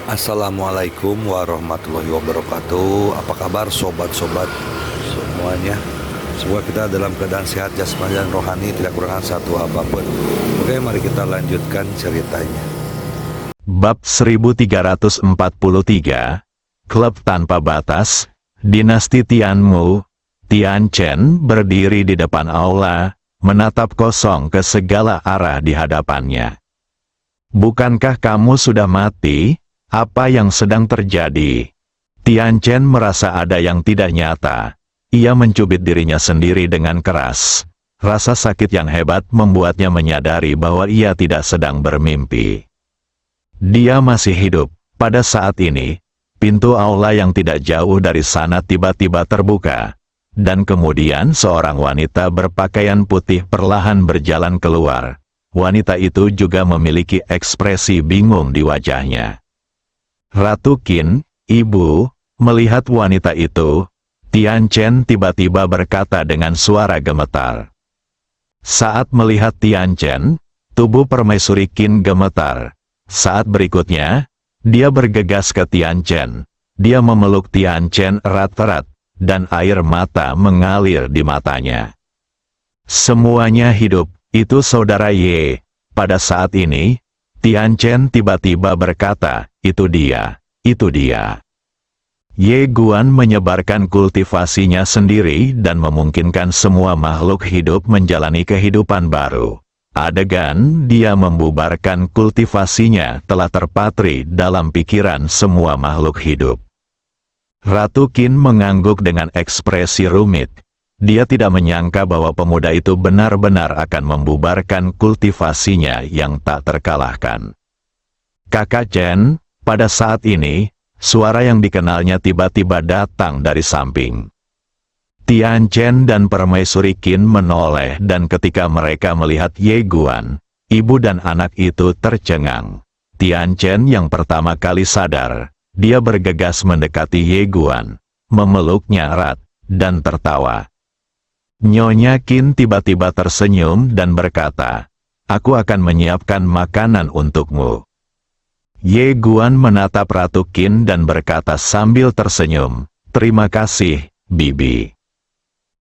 Assalamualaikum warahmatullahi wabarakatuh. Apa kabar sobat-sobat semuanya? Semoga kita dalam keadaan sehat jasmani dan rohani, tidak kekurangan satu apapun. Oke, mari kita lanjutkan ceritanya. Bab 1343, Klub Tanpa Batas. Dinasti Tianmu. Tian Chen berdiri di depan aula, menatap kosong ke segala arah di hadapannya. Bukankah kamu sudah mati? Apa yang sedang terjadi? Tian Chen merasa ada yang tidak nyata. Ia mencubit dirinya sendiri dengan keras. Rasa sakit yang hebat membuatnya menyadari bahwa ia tidak sedang bermimpi. Dia masih hidup. Pada saat ini, pintu aula yang tidak jauh dari sana tiba-tiba terbuka. Dan kemudian seorang wanita berpakaian putih perlahan berjalan keluar. Wanita itu juga memiliki ekspresi bingung di wajahnya. Ratu Qin, ibu, melihat wanita itu, Tian Chen tiba-tiba berkata dengan suara gemetar. Saat melihat Tian Chen, tubuh Permaisuri Qin gemetar. Saat berikutnya, dia bergegas ke Tian Chen. Dia memeluk Tian Chen erat-erat, dan air mata mengalir di matanya. Semuanya hidup, itu saudara Ye. Pada saat ini, Tian Chen tiba-tiba berkata, itu dia, itu dia. Ye Guan menyebarkan kultivasinya sendiri dan memungkinkan semua makhluk hidup menjalani kehidupan baru. Adegan dia membubarkan kultivasinya telah terpatri dalam pikiran semua makhluk hidup. Ratu Qin mengangguk dengan ekspresi rumit. Dia tidak menyangka bahwa pemuda itu benar-benar akan membubarkan kultivasinya yang tak terkalahkan. Kakak Chen, pada saat ini, suara yang dikenalnya tiba-tiba datang dari samping. Tian Chen dan Permaisuri Qin menoleh dan ketika mereka melihat Ye Guan, ibu dan anak itu tercengang. Tian Chen yang pertama kali sadar, dia bergegas mendekati Ye Guan, memeluknya erat, dan tertawa. Nyonya Qin tiba-tiba tersenyum dan berkata, aku akan menyiapkan makanan untukmu. Ye Guan menatap Ratu Qin dan berkata sambil tersenyum, terima kasih, Bibi.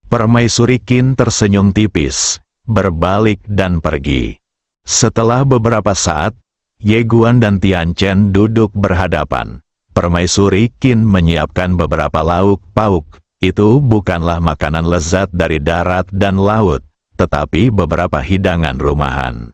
Permaisuri Qin tersenyum tipis, berbalik dan pergi. Setelah beberapa saat, Ye Guan dan Tian Chen duduk berhadapan. Permaisuri Qin menyiapkan beberapa lauk pauk. Itu bukanlah makanan lezat dari darat dan laut, tetapi beberapa hidangan rumahan.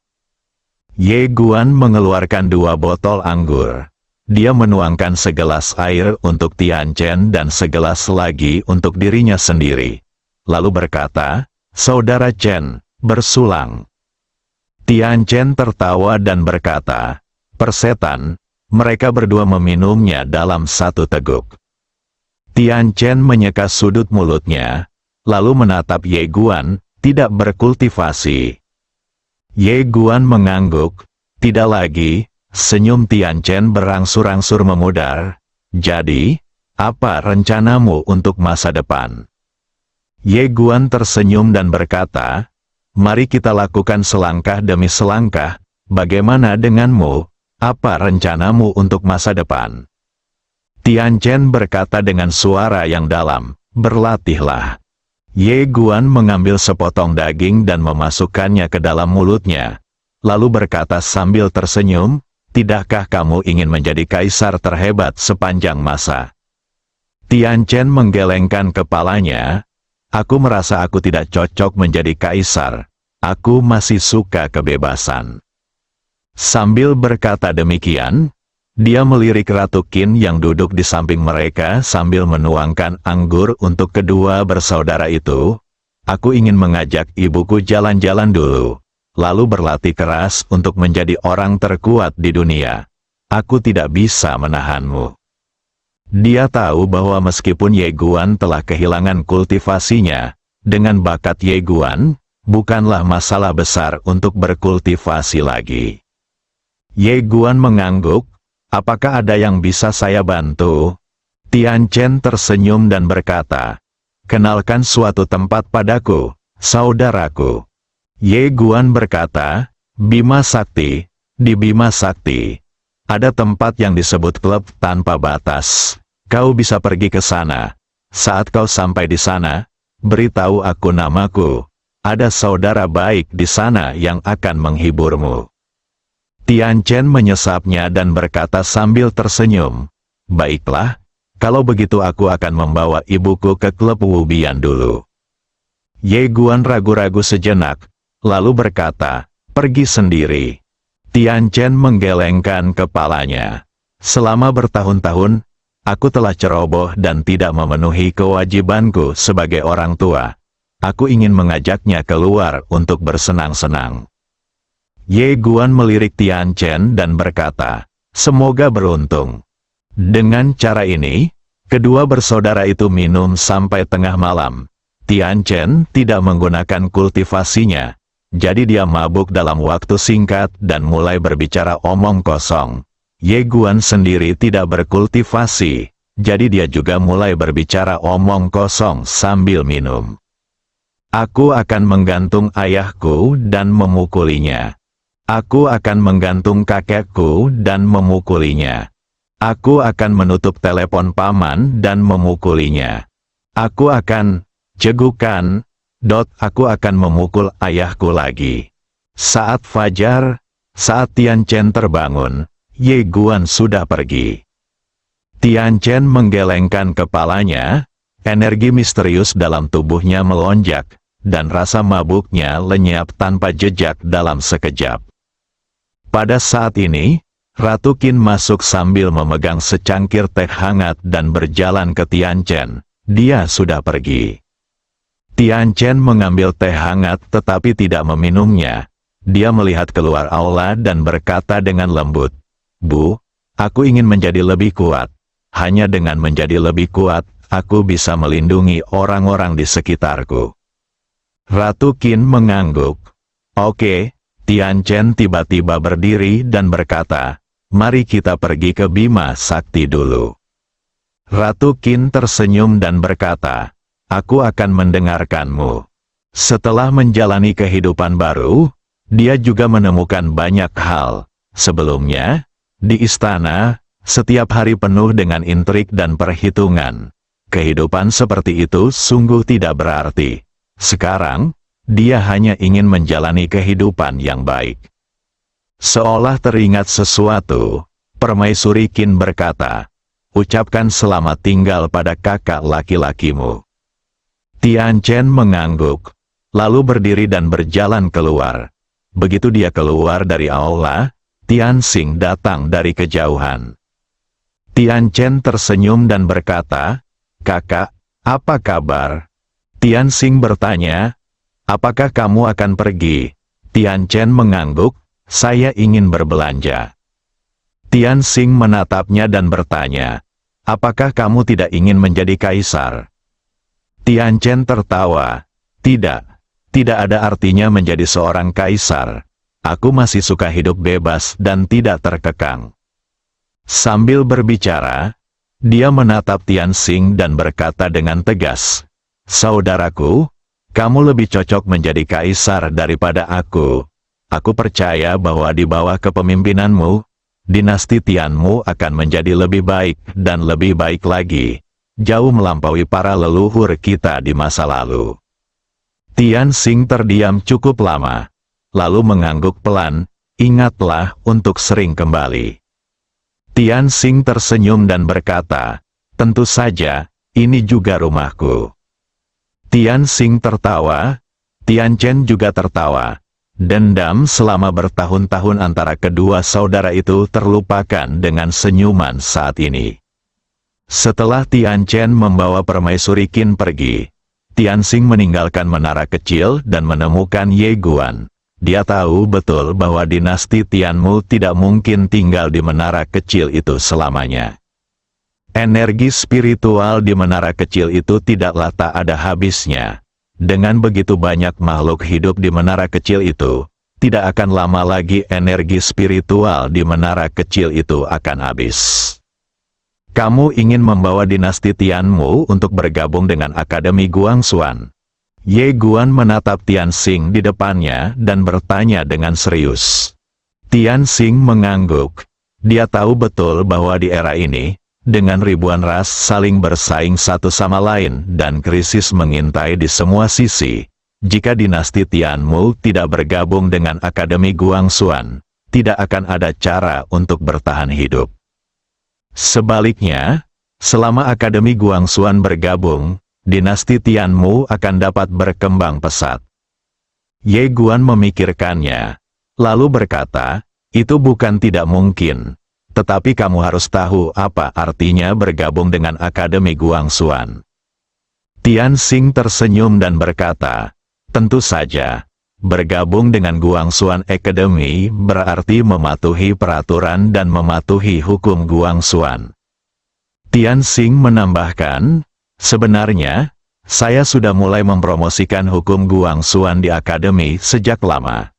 Ye Guan mengeluarkan 2 botol anggur. Dia menuangkan segelas air untuk Tian Chen dan segelas lagi untuk dirinya sendiri. Lalu berkata, Saudara Chen, bersulang. Tian Chen tertawa dan berkata, persetan, mereka berdua meminumnya dalam satu teguk. Tian Chen menyeka sudut mulutnya, lalu menatap Ye Guan, tidak berkultivasi. Ye Guan mengangguk, tidak lagi, senyum Tian Chen berangsur-angsur memudar. Jadi, apa rencanamu untuk masa depan? Ye Guan tersenyum dan berkata, mari kita lakukan selangkah demi selangkah, bagaimana denganmu? Apa rencanamu untuk masa depan? Tian Chen berkata dengan suara yang dalam, berlatihlah. Ye Guan mengambil sepotong daging dan memasukkannya ke dalam mulutnya. Lalu berkata sambil tersenyum, tidakkah kamu ingin menjadi kaisar terhebat sepanjang masa? Tian Chen menggelengkan kepalanya. Aku merasa aku tidak cocok menjadi kaisar. Aku masih suka kebebasan. Sambil berkata demikian, dia melirik Ratu Qin yang duduk di samping mereka sambil menuangkan anggur untuk kedua bersaudara itu. Aku ingin mengajak ibuku jalan-jalan dulu, lalu berlatih keras untuk menjadi orang terkuat di dunia. Aku tidak bisa menahanmu. Dia tahu bahwa meskipun Ye Guan telah kehilangan kultivasinya, dengan bakat Ye Guan, bukanlah masalah besar untuk berkultivasi lagi. Ye Guan mengangguk. Apakah ada yang bisa saya bantu? Tian Chen tersenyum dan berkata, kenalkan suatu tempat padaku, saudaraku. Ye Guan berkata, Bima Sakti, di Bima Sakti. Ada tempat yang disebut klub tanpa batas. Kau bisa pergi ke sana. Saat kau sampai di sana, beritahu aku namaku. Ada saudara baik di sana yang akan menghiburmu. Tian Chen menyesapnya dan berkata sambil tersenyum, "Baiklah, kalau begitu aku akan membawa ibuku ke klub Wubian dulu." Ye Guan ragu-ragu sejenak, lalu berkata, "Pergi sendiri." Tian Chen menggelengkan kepalanya. "Selama bertahun-tahun, aku telah ceroboh dan tidak memenuhi kewajibanku sebagai orang tua. Aku ingin mengajaknya keluar untuk bersenang-senang." Ye Guan melirik Tian Chen dan berkata, "Semoga beruntung." Dengan cara ini, kedua bersaudara itu minum sampai tengah malam. Tian Chen tidak menggunakan kultivasinya, jadi dia mabuk dalam waktu singkat dan mulai berbicara omong kosong. Ye Guan sendiri tidak berkultivasi, jadi dia juga mulai berbicara omong kosong sambil minum. "Aku akan menggantung ayahku dan memukulinya. Aku akan menggantung kakekku dan memukulinya. Aku akan menutup telepon paman dan memukulinya. Aku akan cegukan. Aku akan memukul ayahku lagi." Saat fajar, saat Tian Chen terbangun, Ye Guan sudah pergi. Tian Chen menggelengkan kepalanya, energi misterius dalam tubuhnya melonjak, dan rasa mabuknya lenyap tanpa jejak dalam sekejap. Pada saat ini, Ratu Qin masuk sambil memegang secangkir teh hangat dan berjalan ke Tian Chen. Dia sudah pergi. Tian Chen mengambil teh hangat tetapi tidak meminumnya. Dia melihat keluar aula dan berkata dengan lembut, "Bu, aku ingin menjadi lebih kuat. Hanya dengan menjadi lebih kuat, aku bisa melindungi orang-orang di sekitarku." Ratu Qin mengangguk. "Oke." Tian Chen tiba-tiba berdiri dan berkata, "Mari kita pergi ke Bima Sakti dulu." Ratu Qin tersenyum dan berkata, "Aku akan mendengarkanmu." Setelah menjalani kehidupan baru, dia juga menemukan banyak hal. Sebelumnya, di istana, setiap hari penuh dengan intrik dan perhitungan. Kehidupan seperti itu sungguh tidak berarti. Sekarang, dia hanya ingin menjalani kehidupan yang baik. Seolah teringat sesuatu, Permaisuri Qin berkata, "Ucapkan selamat tinggal pada kakak laki-lakimu." Tian Chen mengangguk, lalu berdiri dan berjalan keluar. Begitu dia keluar dari aula, Tian Xing datang dari kejauhan. Tian Chen tersenyum dan berkata, "Kakak, apa kabar?" Tian Xing bertanya, "Apakah kamu akan pergi?" Tian Chen mengangguk, "Saya ingin berbelanja." Tian Xing menatapnya dan bertanya, "Apakah kamu tidak ingin menjadi kaisar?" Tian Chen tertawa, "Tidak, tidak ada artinya menjadi seorang kaisar. Aku masih suka hidup bebas dan tidak terkekang." Sambil berbicara, dia menatap Tian Xing dan berkata dengan tegas, "Saudaraku, kamu lebih cocok menjadi kaisar daripada aku. Aku percaya bahwa di bawah kepemimpinanmu, dinasti Tianmu akan menjadi lebih baik dan lebih baik lagi, jauh melampaui para leluhur kita di masa lalu." Tian Xing terdiam cukup lama, lalu mengangguk pelan, "Ingatlah untuk sering kembali." Tian Xing tersenyum dan berkata, "Tentu saja, ini juga rumahku." Tian Xing tertawa, Tian Chen juga tertawa. Dendam selama bertahun-tahun antara kedua saudara itu terlupakan dengan senyuman saat ini. Setelah Tian Chen membawa Permaisuri Qin pergi, Tian Xing meninggalkan menara kecil dan menemukan Ye Guan. Dia tahu betul bahwa dinasti Tianmu tidak mungkin tinggal di menara kecil itu selamanya. Energi spiritual di menara kecil itu tidaklah tak ada habisnya. Dengan begitu banyak makhluk hidup di menara kecil itu, tidak akan lama lagi energi spiritual di menara kecil itu akan habis. Kamu ingin membawa dinasti Tianmu untuk bergabung dengan Akademi Guangxuan? Ye Guan menatap Tian Xing di depannya dan bertanya dengan serius. Tian Xing mengangguk. Dia tahu betul bahwa di era ini, dengan ribuan ras saling bersaing satu sama lain dan krisis mengintai di semua sisi, jika dinasti Tianmu tidak bergabung dengan Akademi Guangxuan, tidak akan ada cara untuk bertahan hidup. Sebaliknya, selama Akademi Guangxuan bergabung, dinasti Tianmu akan dapat berkembang pesat. Ye Guan memikirkannya, lalu berkata, itu bukan tidak mungkin. Tetapi kamu harus tahu apa artinya bergabung dengan Akademi Guangxuan. Tian Xing tersenyum dan berkata, tentu saja, bergabung dengan Guangxuan Academy berarti mematuhi peraturan dan mematuhi hukum Guangxuan. Tian Xing menambahkan, sebenarnya, saya sudah mulai mempromosikan hukum Guangxuan di Akademi sejak lama.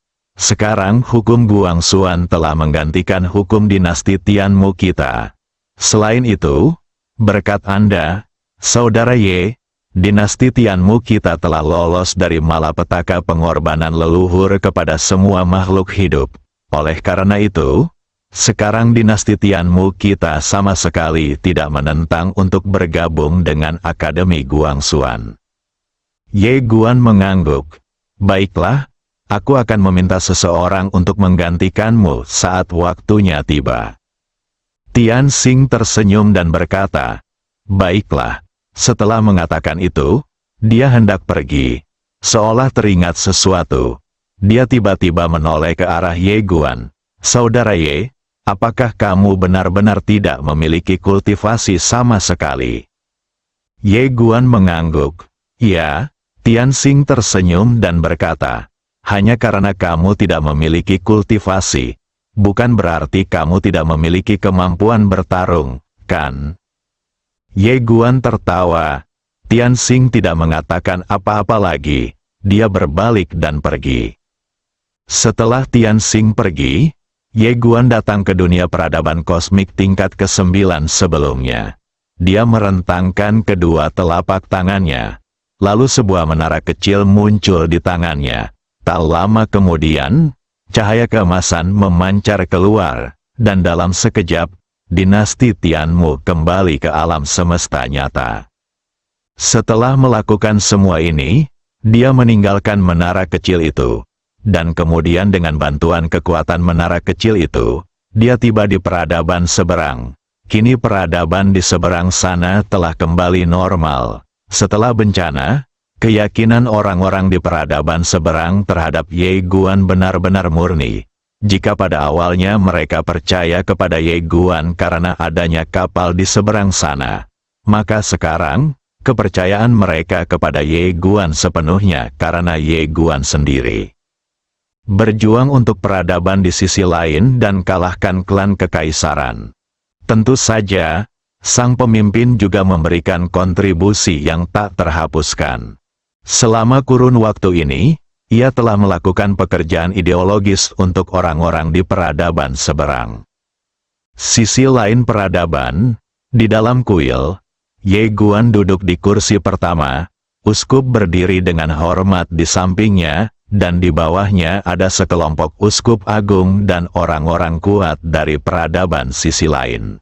Sekarang hukum Guangxuan telah menggantikan hukum dinasti Tianmu kita. Selain itu, berkat Anda, Saudara Ye, dinasti Tianmu kita telah lolos dari malapetaka pengorbanan leluhur kepada semua makhluk hidup. Oleh karena itu, sekarang dinasti Tianmu kita sama sekali tidak menentang untuk bergabung dengan Akademi Guangxuan. Ye Guan mengangguk. Baiklah. Aku akan meminta seseorang untuk menggantikanmu saat waktunya tiba. Tian Xing tersenyum dan berkata, baiklah. Setelah mengatakan itu, dia hendak pergi. Seolah teringat sesuatu. Dia tiba-tiba menoleh ke arah Ye Guan. Saudara Ye, apakah kamu benar-benar tidak memiliki kultivasi sama sekali? Ye Guan mengangguk. Ya, Tian Xing tersenyum dan berkata, hanya karena kamu tidak memiliki kultivasi, bukan berarti kamu tidak memiliki kemampuan bertarung, kan? Ye Guan tertawa. Tian Xing tidak mengatakan apa-apa lagi, dia berbalik dan pergi. Setelah Tian Xing pergi, Ye Guan datang ke dunia peradaban kosmik tingkat ke-9 sebelumnya. Dia merentangkan kedua telapak tangannya, lalu sebuah menara kecil muncul di tangannya. Tak lama kemudian, cahaya keemasan memancar keluar, dan dalam sekejap, dinasti Tianmu kembali ke alam semesta nyata. Setelah melakukan semua ini, dia meninggalkan menara kecil itu, dan kemudian dengan bantuan kekuatan menara kecil itu, dia tiba di peradaban seberang. Kini peradaban di seberang sana telah kembali normal. Setelah bencana, keyakinan orang-orang di peradaban seberang terhadap Ye Guan benar-benar murni. Jika pada awalnya mereka percaya kepada Ye Guan karena adanya kapal di seberang sana, maka sekarang, kepercayaan mereka kepada Ye Guan sepenuhnya karena Ye Guan sendiri. Berjuang untuk peradaban di sisi lain dan kalahkan klan kekaisaran. Tentu saja, sang pemimpin juga memberikan kontribusi yang tak terhapuskan. Selama kurun waktu ini, ia telah melakukan pekerjaan ideologis untuk orang-orang di peradaban seberang. Sisi lain peradaban, di dalam kuil, Ye Guan duduk di kursi pertama, uskup berdiri dengan hormat di sampingnya, dan di bawahnya ada sekelompok uskup agung dan orang-orang kuat dari peradaban sisi lain.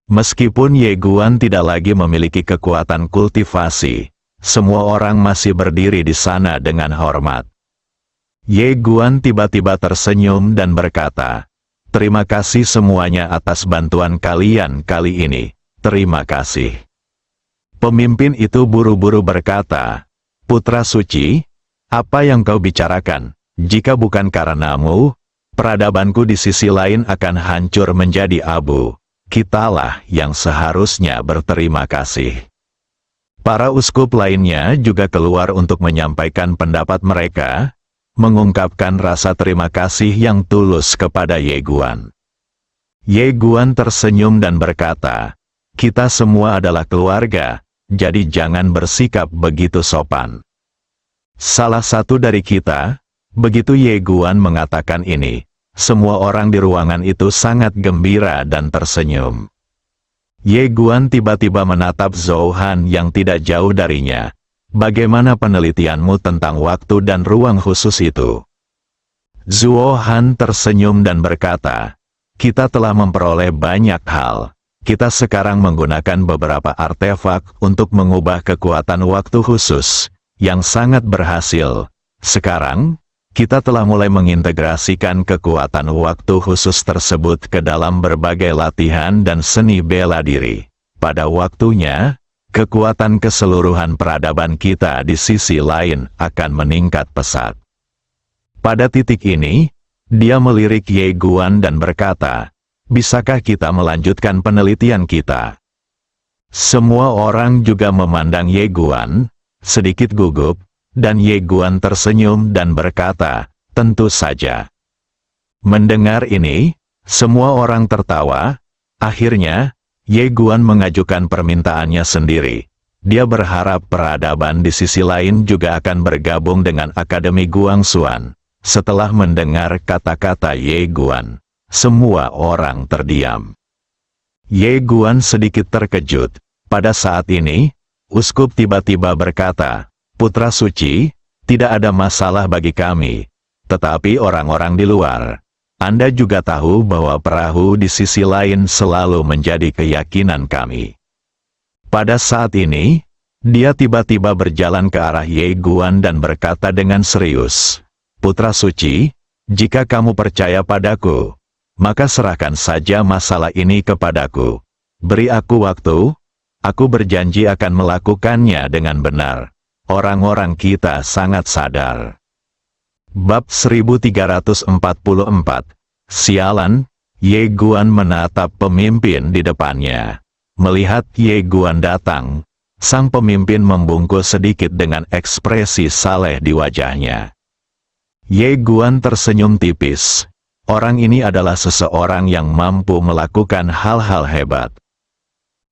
Meskipun Ye Guan tidak lagi memiliki kekuatan kultivasi, semua orang masih berdiri di sana dengan hormat. Ye Guan tiba-tiba tersenyum dan berkata, terima kasih semuanya atas bantuan kalian kali ini, terima kasih. Pemimpin itu buru-buru berkata, Putra Suci, apa yang kau bicarakan? Jika bukan karenamu, peradabanku di sisi lain akan hancur menjadi abu. Kitalah yang seharusnya berterima kasih. Para uskup lainnya juga keluar untuk menyampaikan pendapat mereka, mengungkapkan rasa terima kasih yang tulus kepada Ye Guan. Ye Guan tersenyum dan berkata, kita semua adalah keluarga, jadi jangan bersikap begitu sopan. Salah satu dari kita, begitu Ye Guan mengatakan ini, semua orang di ruangan itu sangat gembira dan tersenyum. Ye Guan tiba-tiba menatap Zhou Han yang tidak jauh darinya. Bagaimana penelitianmu tentang waktu dan ruang khusus itu? Zhou Han tersenyum dan berkata, kita telah memperoleh banyak hal. Kita sekarang menggunakan beberapa artefak untuk mengubah kekuatan waktu khusus, yang sangat berhasil. Sekarang, kita telah mulai mengintegrasikan kekuatan waktu khusus tersebut ke dalam berbagai latihan dan seni bela diri. Pada waktunya, kekuatan keseluruhan peradaban kita di sisi lain akan meningkat pesat. Pada titik ini, dia melirik Ye Guan dan berkata, "Bisakah kita melanjutkan penelitian kita?" Semua orang juga memandang Ye Guan, sedikit gugup, dan Ye Guan tersenyum dan berkata, "Tentu saja." Mendengar ini, semua orang tertawa. Akhirnya, Ye Guan mengajukan permintaannya sendiri. Dia berharap peradaban di sisi lain juga akan bergabung dengan Akademi Guangxuan. Setelah mendengar kata-kata Ye Guan, semua orang terdiam. Ye Guan sedikit terkejut. Pada saat ini, uskup tiba-tiba berkata, "Putra suci, tidak ada masalah bagi kami. Tetapi orang-orang di luar, Anda juga tahu bahwa perahu di sisi lain selalu menjadi keyakinan kami." Pada saat ini, dia tiba-tiba berjalan ke arah Ye Guan dan berkata dengan serius, "Putra suci, jika kamu percaya padaku, maka serahkan saja masalah ini kepadaku. Beri aku waktu, aku berjanji akan melakukannya dengan benar." Orang-orang kita sangat sadar. Bab 1344. Sialan, Ye Guan menatap pemimpin di depannya. Melihat Ye Guan datang, sang pemimpin membungkuk sedikit dengan ekspresi saleh di wajahnya. Ye Guan tersenyum tipis. Orang ini adalah seseorang yang mampu melakukan hal-hal hebat.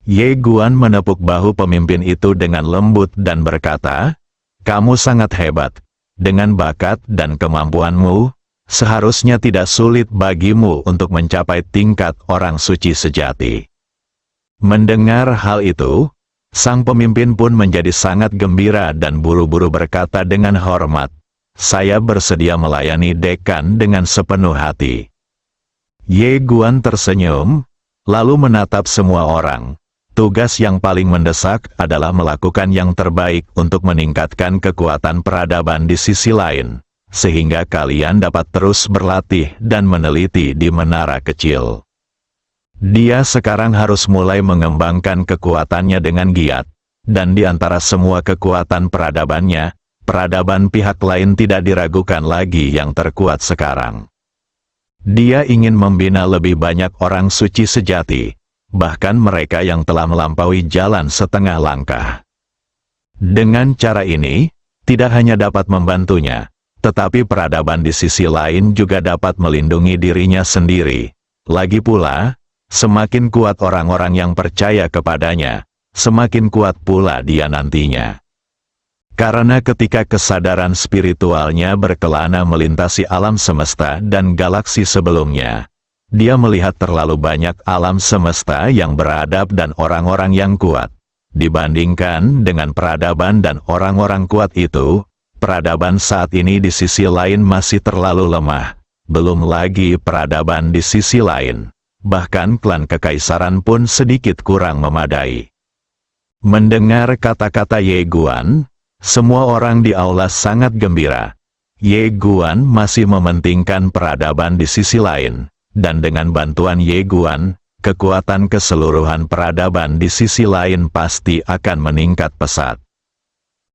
Ye Guan menepuk bahu pemimpin itu dengan lembut dan berkata, "Kamu sangat hebat. Dengan bakat dan kemampuanmu, seharusnya tidak sulit bagimu untuk mencapai tingkat orang suci sejati." Mendengar hal itu, sang pemimpin pun menjadi sangat gembira dan buru-buru berkata dengan hormat, "Saya bersedia melayani dekan dengan sepenuh hati." Ye Guan tersenyum, lalu menatap semua orang. Tugas yang paling mendesak adalah melakukan yang terbaik untuk meningkatkan kekuatan peradaban di sisi lain, sehingga kalian dapat terus berlatih dan meneliti di menara kecil. Dia sekarang harus mulai mengembangkan kekuatannya dengan giat, dan di antara semua kekuatan peradabannya, peradaban pihak lain tidak diragukan lagi yang terkuat sekarang. Dia ingin membina lebih banyak orang suci sejati, bahkan mereka yang telah melampaui jalan setengah langkah. Dengan cara ini, tidak hanya dapat membantunya, tetapi peradaban di sisi lain juga dapat melindungi dirinya sendiri. Lagi pula, semakin kuat orang-orang yang percaya kepadanya, semakin kuat pula dia nantinya. Karena ketika kesadaran spiritualnya berkelana melintasi alam semesta dan galaksi sebelumnya, dia melihat terlalu banyak alam semesta yang beradab dan orang-orang yang kuat. Dibandingkan dengan peradaban dan orang-orang kuat itu, peradaban saat ini di sisi lain masih terlalu lemah. Belum lagi peradaban di sisi lain, bahkan klan kekaisaran pun sedikit kurang memadai. Mendengar kata-kata Ye Guan, semua orang di aula sangat gembira. Ye Guan masih mementingkan peradaban di sisi lain, dan dengan bantuan Ye Guan, kekuatan keseluruhan peradaban di sisi lain pasti akan meningkat pesat.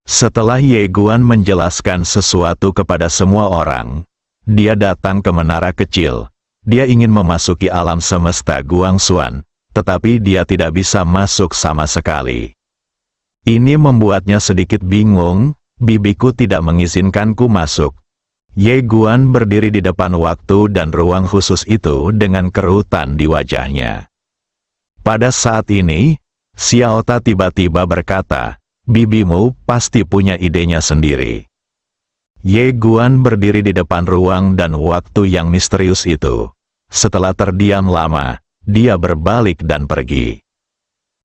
Setelah Ye Guan menjelaskan sesuatu kepada semua orang, dia datang ke menara kecil. Dia ingin memasuki alam semesta Guangxuan, tetapi dia tidak bisa masuk sama sekali. Ini membuatnya sedikit bingung, bibiku tidak mengizinkanku masuk. Ye Guan berdiri di depan waktu dan ruang khusus itu dengan kerutan di wajahnya. Pada saat ini, Xiao Ta tiba-tiba berkata, "Bibimu pasti punya idenya sendiri." Ye Guan berdiri di depan ruang dan waktu yang misterius itu. Setelah terdiam lama, dia berbalik dan pergi.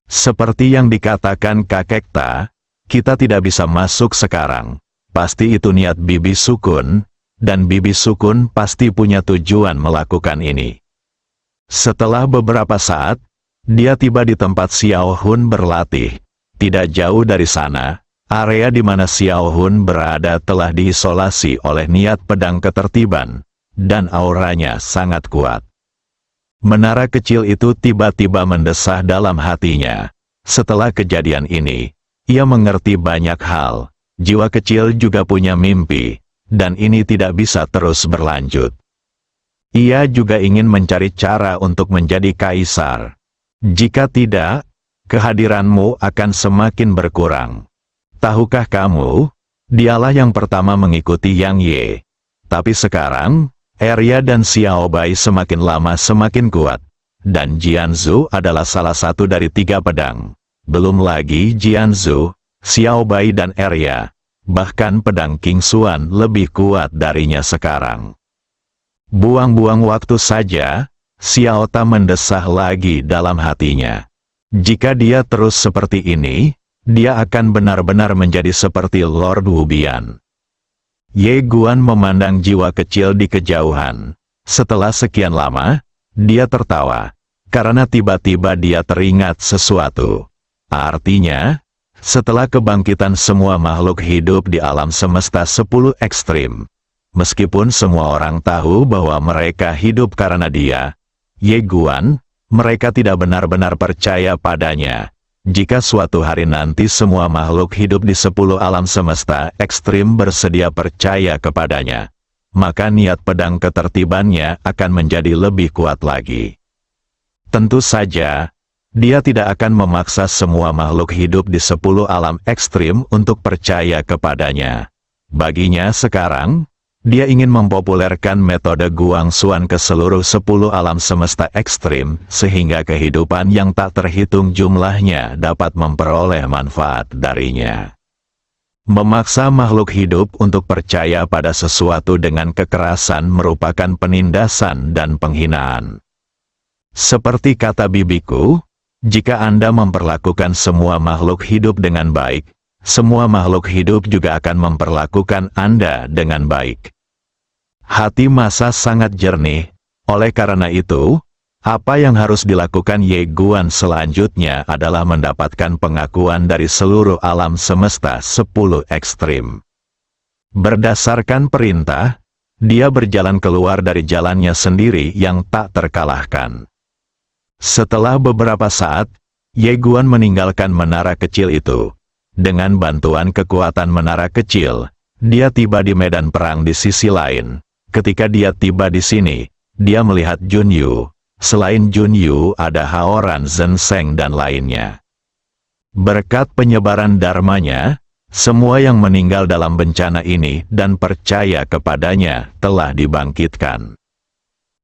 Seperti yang dikatakan kakek Ta, kita tidak bisa masuk sekarang. Pasti itu niat Bibi Sukun, dan Bibi Sukun pasti punya tujuan melakukan ini. Setelah beberapa saat, dia tiba di tempat Xiao Hun berlatih. Tidak jauh dari sana, area di mana Xiao Hun berada telah diisolasi oleh niat pedang ketertiban, dan auranya sangat kuat. Menara kecil itu tiba-tiba mendesah dalam hatinya. Setelah kejadian ini, ia mengerti banyak hal. Jiwa kecil juga punya mimpi, dan ini tidak bisa terus berlanjut. Ia juga ingin mencari cara untuk menjadi kaisar. Jika tidak, kehadiranmu akan semakin berkurang. Tahukah kamu, dialah yang pertama mengikuti Yang Ye. Tapi sekarang, Arya dan Xiao Bai semakin lama semakin kuat. Dan Jianzhu adalah salah satu dari 3 pedang. Belum lagi Jianzhu, Xiao Bai dan Arya. Bahkan pedang King Xuan lebih kuat darinya sekarang. Buang-buang waktu saja, Xiao Ta mendesah lagi dalam hatinya. Jika dia terus seperti ini, dia akan benar-benar menjadi seperti Lord Wubian. Ye Guan memandang jiwa kecil di kejauhan. Setelah sekian lama, dia tertawa. Karena tiba-tiba dia teringat sesuatu. Artinya, setelah kebangkitan semua makhluk hidup di alam semesta 10 ekstrim, meskipun semua orang tahu bahwa mereka hidup karena dia, Ye Guan, mereka tidak benar-benar percaya padanya. Jika suatu hari nanti semua makhluk hidup di 10 alam semesta ekstrim bersedia percaya kepadanya, maka niat pedang ketertibannya akan menjadi lebih kuat lagi. Tentu saja, dia tidak akan memaksa semua makhluk hidup di 10 alam ekstrim untuk percaya kepadanya. Baginya sekarang, dia ingin mempopulerkan metode Guang Xuan ke seluruh 10 alam semesta ekstrim, sehingga kehidupan yang tak terhitung jumlahnya dapat memperoleh manfaat darinya. Memaksa makhluk hidup untuk percaya pada sesuatu dengan kekerasan merupakan penindasan dan penghinaan. Seperti kata bibiku, jika Anda memperlakukan semua makhluk hidup dengan baik, semua makhluk hidup juga akan memperlakukan Anda dengan baik. Hati Masa sangat jernih, oleh karena itu, apa yang harus dilakukan Ye Guan selanjutnya adalah mendapatkan pengakuan dari seluruh alam semesta 10 ekstrim. Berdasarkan perintah, dia berjalan keluar dari jalannya sendiri yang tak terkalahkan. Setelah beberapa saat, Ye Guan meninggalkan menara kecil itu. Dengan bantuan kekuatan menara kecil, dia tiba di medan perang di sisi lain. Ketika dia tiba di sini, dia melihat Jun Yu. Selain Jun Yu ada Haoran Zhenseng dan lainnya. Berkat penyebaran dharmanya, semua yang meninggal dalam bencana ini dan percaya kepadanya telah dibangkitkan.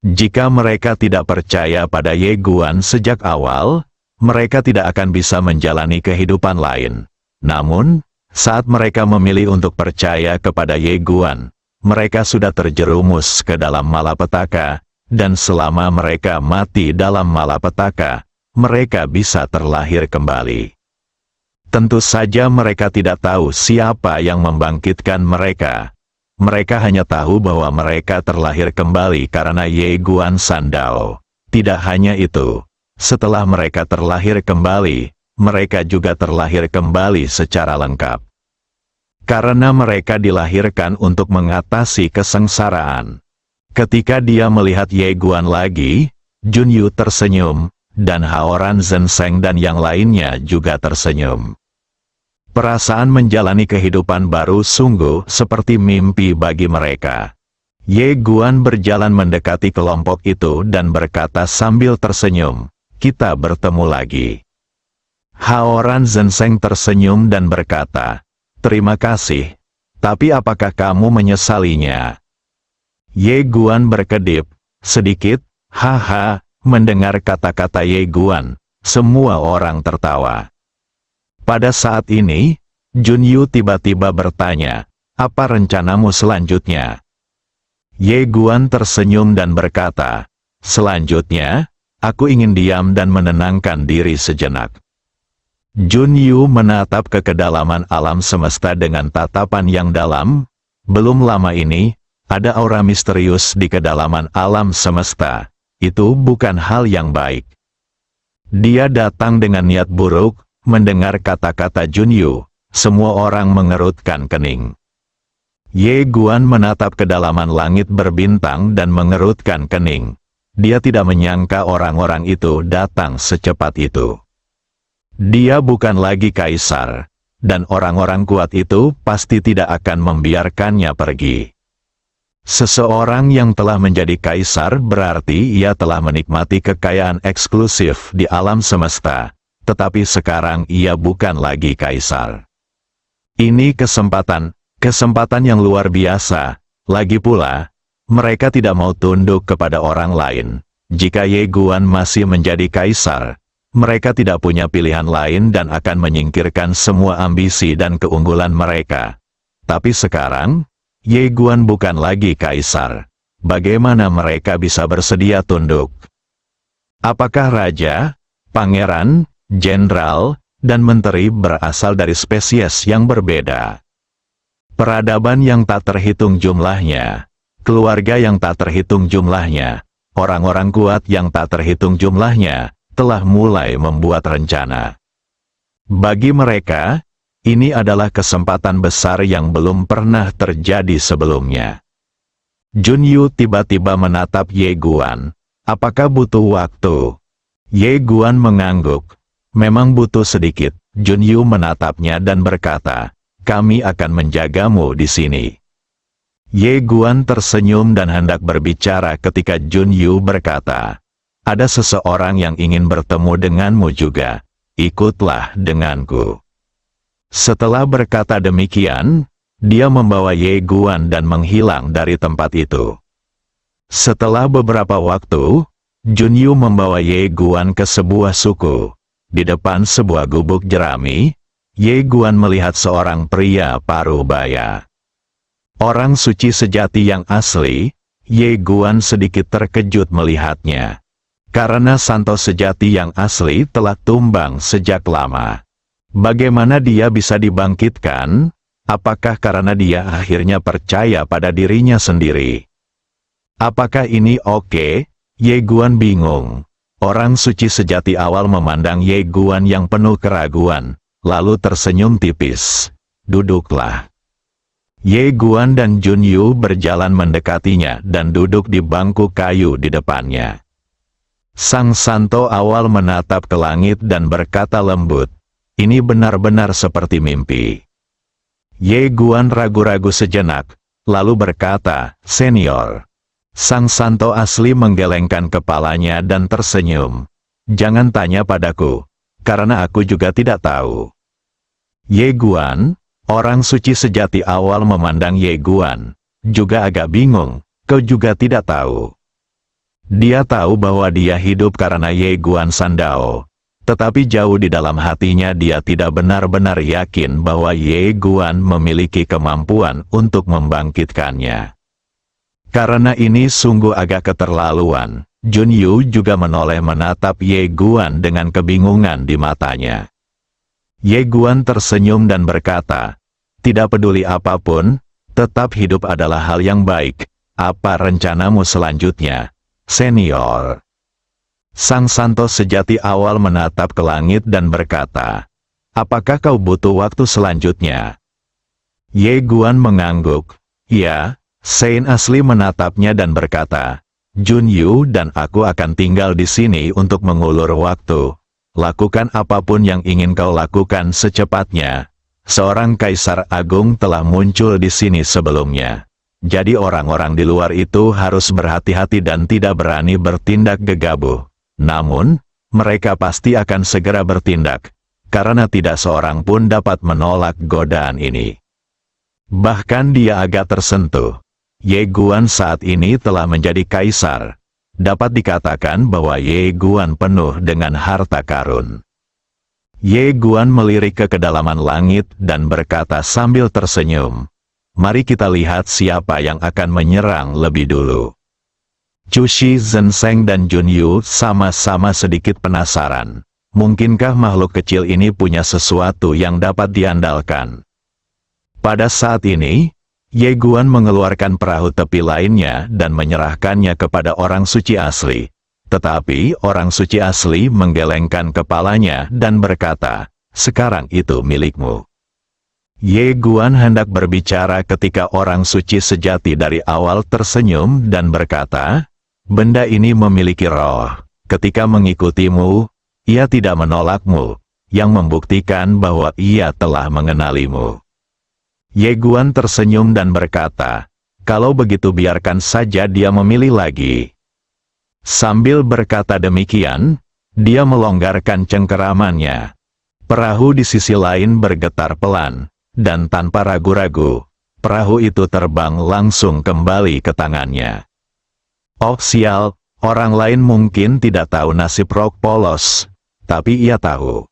Jika mereka tidak percaya pada Ye Guan sejak awal, mereka tidak akan bisa menjalani kehidupan lain. Namun, saat mereka memilih untuk percaya kepada Ye Guan, mereka sudah terjerumus ke dalam malapetaka, dan selama mereka mati dalam malapetaka, mereka bisa terlahir kembali. Tentu saja mereka tidak tahu siapa yang membangkitkan mereka. Mereka hanya tahu bahwa mereka terlahir kembali karena Ye Guan Sandao. Tidak hanya itu, setelah mereka terlahir kembali, mereka juga terlahir kembali secara lengkap. Karena mereka dilahirkan untuk mengatasi kesengsaraan. Ketika dia melihat Ye Guan lagi, Jun Yu tersenyum, dan Haoran Zhenseng dan yang lainnya juga tersenyum. Perasaan menjalani kehidupan baru sungguh seperti mimpi bagi mereka. Ye Guan berjalan mendekati kelompok itu dan berkata sambil tersenyum, "Kita bertemu lagi." Haoran Zhenseng tersenyum dan berkata, "Terima kasih, tapi apakah kamu menyesalinya?" Ye Guan berkedip sedikit, "Haha." Mendengar kata-kata Ye Guan, semua orang tertawa. Pada saat ini, Jun Yu tiba-tiba bertanya, "Apa rencanamu selanjutnya?" Ye Guan tersenyum dan berkata, "Selanjutnya, aku ingin diam dan menenangkan diri sejenak." Jun Yu menatap ke kedalaman alam semesta dengan tatapan yang dalam. Belum lama ini, ada aura misterius di kedalaman alam semesta. itu bukan hal yang baik. Dia datang dengan niat buruk. Mendengar kata-kata Junyu, semua orang mengerutkan kening. Ye Guan menatap kedalaman langit berbintang dan mengerutkan kening. Dia tidak menyangka orang-orang itu datang secepat itu. Dia bukan lagi kaisar, dan orang-orang kuat itu pasti tidak akan membiarkannya pergi. Seseorang yang telah menjadi kaisar berarti ia telah menikmati kekayaan eksklusif di alam semesta. Tetapi sekarang ia bukan lagi kaisar. Ini kesempatan yang luar biasa. Lagi pula, mereka tidak mau tunduk kepada orang lain. Jika Ye Guan masih menjadi kaisar, mereka tidak punya pilihan lain dan akan menyingkirkan semua ambisi dan keunggulan mereka. Tapi sekarang, Ye Guan bukan lagi kaisar. Bagaimana mereka bisa bersedia tunduk? Apakah raja, pangeran, jenderal, dan menteri berasal dari spesies yang berbeda? Peradaban yang tak terhitung jumlahnya, keluarga yang tak terhitung jumlahnya, orang-orang kuat yang tak terhitung jumlahnya, telah mulai membuat rencana. Bagi mereka, ini adalah kesempatan besar yang belum pernah terjadi sebelumnya. Junyu tiba-tiba menatap Ye Guan. Apakah butuh waktu? Ye Guan mengangguk. Memang butuh sedikit. Junyu menatapnya dan berkata, kami akan menjagamu di sini. Ye Guan tersenyum dan hendak berbicara ketika Junyu berkata, ada seseorang yang ingin bertemu denganmu juga. Ikutlah denganku. Setelah berkata demikian, dia membawa Ye Guan dan menghilang dari tempat itu. Setelah beberapa waktu, Junyu membawa Ye Guan ke sebuah suku. Di depan sebuah gubuk jerami, Ye Guan melihat seorang pria paruh baya. Orang suci sejati yang asli, Ye Guan sedikit terkejut melihatnya. Karena santo sejati yang asli telah tumbang sejak lama. Bagaimana dia bisa dibangkitkan? Apakah karena dia akhirnya percaya pada dirinya sendiri? Apakah ini oke? Ye Guan bingung. Orang suci sejati awal memandang Ye Guan yang penuh keraguan, lalu tersenyum tipis. Duduklah. Ye Guan dan Junyu berjalan mendekatinya dan duduk di bangku kayu di depannya. Sang santo awal menatap ke langit dan berkata lembut, ini benar-benar seperti mimpi. Ye Guan ragu-ragu sejenak, lalu berkata, senior. Sang santo asli menggelengkan kepalanya dan tersenyum. Jangan tanya padaku, karena aku juga tidak tahu. Ye Guan, orang suci sejati awal memandang Ye Guan, juga agak bingung, kau juga tidak tahu. Dia tahu bahwa dia hidup karena Ye Guan Sandao, tetapi jauh di dalam hatinya dia tidak benar-benar yakin bahwa Ye Guan memiliki kemampuan untuk membangkitkannya. Karena ini sungguh agak keterlaluan, Junyu juga menoleh menatap Ye Guan dengan kebingungan di matanya. Ye Guan tersenyum dan berkata, tidak peduli apapun, tetap hidup adalah hal yang baik. Apa rencanamu selanjutnya, senior? Sang santo sejati awal menatap ke langit dan berkata, apakah kau butuh waktu selanjutnya? Ye Guan mengangguk, ya. Saint asli menatapnya dan berkata, Junyu dan aku akan tinggal di sini untuk mengulur waktu. Lakukan apapun yang ingin kau lakukan secepatnya. Seorang kaisar agung telah muncul di sini sebelumnya. Jadi orang-orang di luar itu harus berhati-hati dan tidak berani bertindak gegabah. Namun, mereka pasti akan segera bertindak, karena tidak seorang pun dapat menolak godaan ini. Bahkan dia agak tersentuh. Ye Guan saat ini telah menjadi kaisar. Dapat dikatakan bahwa Ye Guan penuh dengan harta karun. Ye Guan melirik ke kedalaman langit dan berkata sambil tersenyum, mari kita lihat siapa yang akan menyerang lebih dulu. Chu Shi, Zhen Sheng dan Junyu sama-sama sedikit penasaran. Mungkinkah makhluk kecil ini punya sesuatu yang dapat diandalkan? Pada saat ini, Ye Guan mengeluarkan perahu tepi lainnya dan menyerahkannya kepada orang suci asli. Tetapi orang suci asli menggelengkan kepalanya dan berkata, "Sekarang itu milikmu." Ye Guan hendak berbicara ketika orang suci sejati dari awal tersenyum dan berkata, "Benda ini memiliki roh. Ketika mengikutimu, ia tidak menolakmu, yang membuktikan bahwa ia telah mengenalimu." Ye Guan tersenyum dan berkata, "Kalau begitu biarkan saja dia memilih lagi." Sambil berkata demikian, dia melonggarkan cengkeramannya. Perahu di sisi lain bergetar pelan, dan tanpa ragu-ragu, perahu itu terbang langsung kembali ke tangannya. Oh sial, orang lain mungkin tidak tahu nasib rok polos, tapi ia tahu.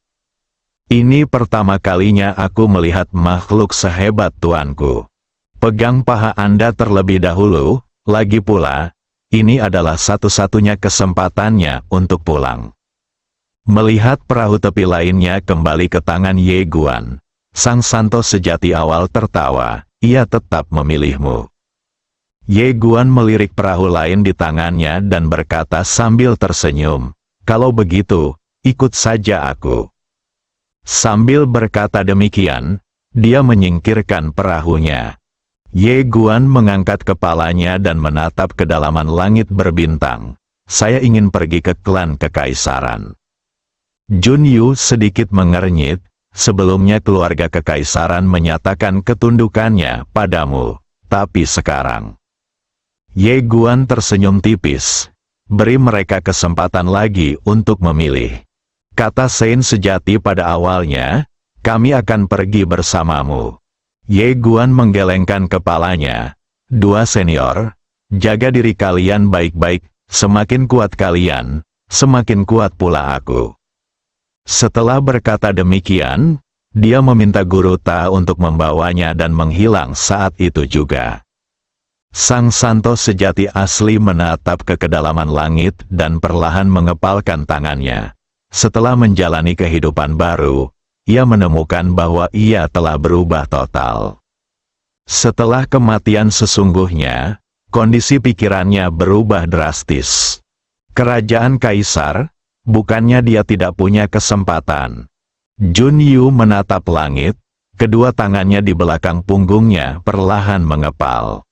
Ini pertama kalinya aku melihat makhluk sehebat tuanku. Pegang paha Anda terlebih dahulu, lagi pula, ini adalah satu-satunya kesempatannya untuk pulang. Melihat perahu tepi lainnya kembali ke tangan Ye Guan, sang santo sejati awal tertawa, "Ia tetap memilihmu." Ye Guan melirik perahu lain di tangannya dan berkata sambil tersenyum, "Kalau begitu, ikut saja aku." Sambil berkata demikian, dia menyingkirkan perahunya. Ye Guan mengangkat kepalanya dan menatap kedalaman langit berbintang. "Saya ingin pergi ke klan kekaisaran." Jun Yu sedikit mengernyit, "Sebelumnya keluarga kekaisaran menyatakan ketundukannya padamu, tapi sekarang." Ye Guan tersenyum tipis. "Beri mereka kesempatan lagi untuk memilih. Kata Saint sejati pada awalnya, kami akan pergi bersamamu." Ye Guan menggelengkan kepalanya. "Dua senior, jaga diri kalian baik-baik, semakin kuat kalian, semakin kuat pula aku." Setelah berkata demikian, dia meminta Guru Ta untuk membawanya dan menghilang saat itu juga. Sang santo sejati asli menatap ke kedalaman langit dan perlahan mengepalkan tangannya. Setelah menjalani kehidupan baru, ia menemukan bahwa ia telah berubah total. Setelah kematian sesungguhnya, kondisi pikirannya berubah drastis. Kerajaan kaisar, bukannya dia tidak punya kesempatan. Jun Yu menatap langit, kedua tangannya di belakang punggungnya perlahan mengepal.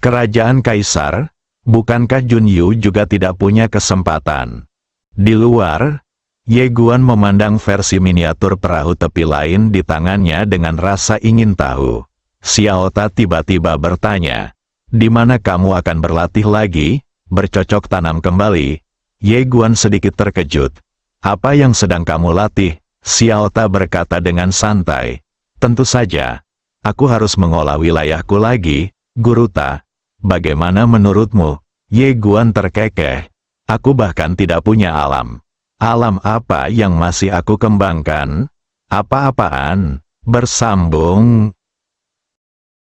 Kerajaan kaisar, bukankah Jun Yu juga tidak punya kesempatan? Di luar, Ye Guan memandang versi miniatur perahu tepi lain di tangannya dengan rasa ingin tahu. Xiao Ta tiba-tiba bertanya, "Di mana kamu akan berlatih lagi, bercocok tanam kembali?" Ye Guan sedikit terkejut. "Apa yang sedang kamu latih?" Xiao Ta berkata dengan santai, "Tentu saja, aku harus mengolah wilayahku lagi, Guru Ta. Bagaimana menurutmu?" Ye Guan terkekeh. "Aku bahkan tidak punya alam. Alam apa yang masih aku kembangkan? Apa-apaan?" Bersambung.